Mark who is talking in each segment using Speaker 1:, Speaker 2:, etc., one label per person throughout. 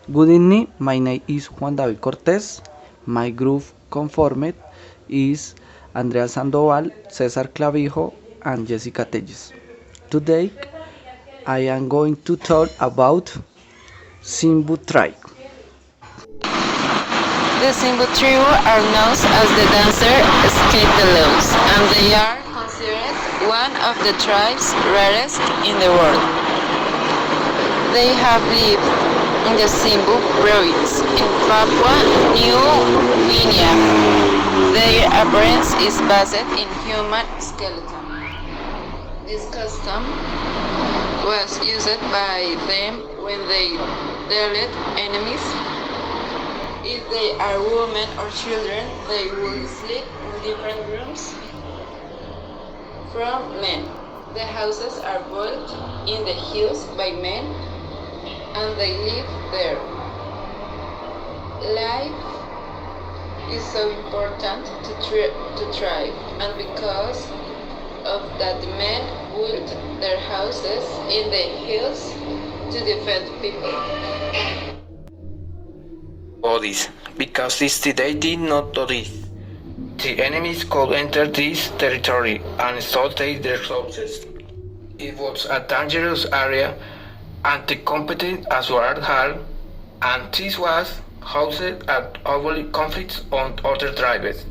Speaker 1: Good evening, my name is Juan David Cortés. My group conformed is Andrea Sandoval, Cesar Clavijo, and Jessica Telles. Today, I am going to talk about Simbu Tribe.
Speaker 2: The Simbu Tribe are known as the dancer escape the laws, and they are considered one of the tribes rarest in the world. They have lived in the Simbu province in Papua New Guinea. Their appearance is based in human skeleton. This custom was used by them when they dealt enemies. If they are women or children, they will sleep in different rooms from men. The houses are built in the hills by men and they live there. Life is so important to thrive, and because of that the men built their houses in the hills to defend people.
Speaker 3: Bodies, because this they did not do this. The enemies could enter this territory and exalt their resources. It was a dangerous area and the competent as well hard, and this was housed at ugly conflicts on other tribes.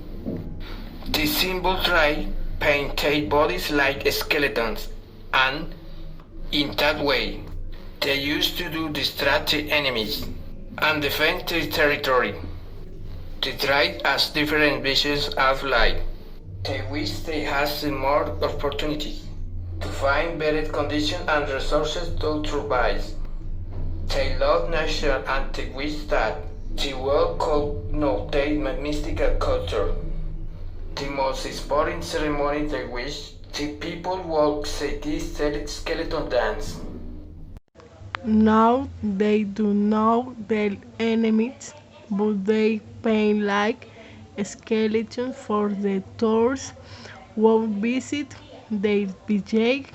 Speaker 3: The Simbu Tribe painted bodies like skeletons, and in that way, they used to distract the enemies and defend their territory. The tribe has different visions of life. They wish they had more opportunities to find better conditions and resources to survive. They love nature and they wish that the world could know their mystical culture. The most important ceremony they wish the people would see this skeleton dance.
Speaker 4: Now they do not their enemies, but they paint like skeletons for the tourists who visit their village,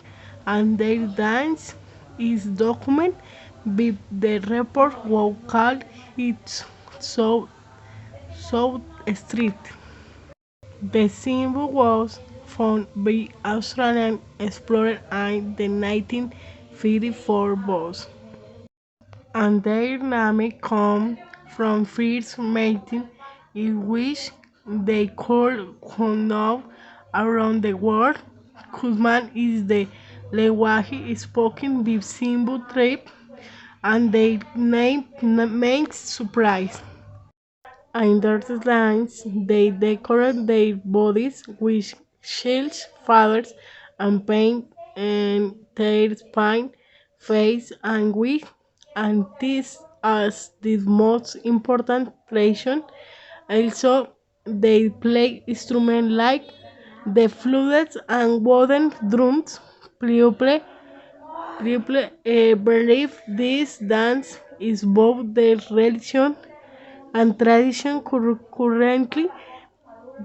Speaker 4: and their dance is documented with the report who called it South Street. The symbol was found by Australian explorer in the 1954 boss, and their name comes from first mating, in which they could know around the world. Kuzman is the language spoken by Simbu tribe, and their name makes surprise. In their designs, they decorate their bodies with shields, feathers, and paint and their spine, face, and wig. And this as the most important tradition. Also, they play instruments like the flutes and wooden drums. People believe this dance is both their religion and tradition. Currently,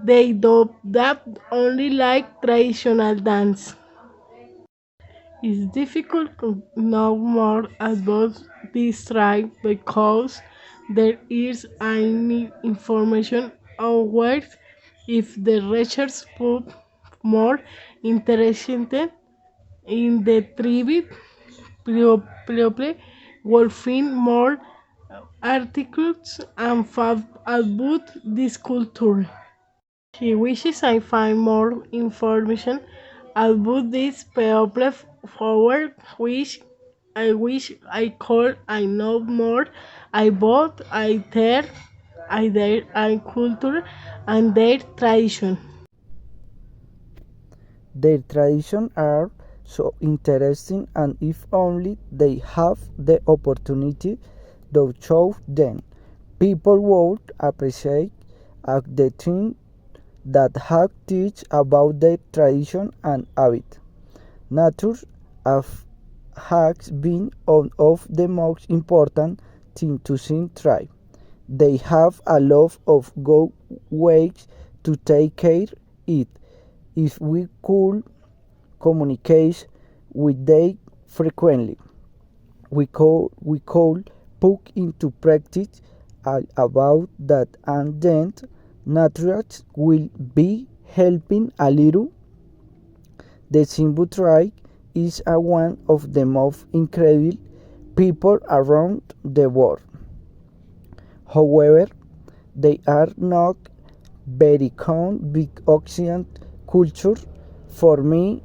Speaker 4: they do that only like traditional dance. It's difficult to know more about this tribe because there is any information on where if the researchers put more interested in the tribe, probably will find more articles and facts about this culture. He wishes I find more information about this people forward, which I wish I could I know more about their culture and their tradition.
Speaker 1: Their traditions are so interesting, and if only they have the opportunity to show them, people would appreciate the thing that have teach about their tradition and habit. Nature has been one of the most important things to see tribe. They have a lot of good ways to take care it. If we could communicate with them frequently, we could put into practice all about that, and then naturals will be helping a little. The Simbu Tribe is one of the most incredible people around the world. However, they are not very common big ocean culture. For me,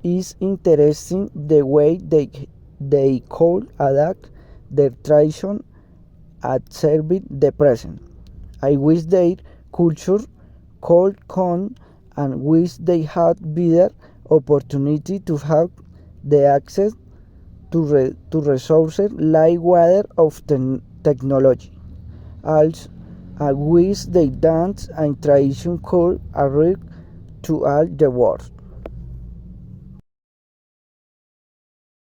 Speaker 1: it's interesting the way they could adapt their tradition at serving the present. I wish their culture could come and wish they had better opportunity to have the access to resources like water of technology. Also, I wish their dance and tradition could arrive to all the world.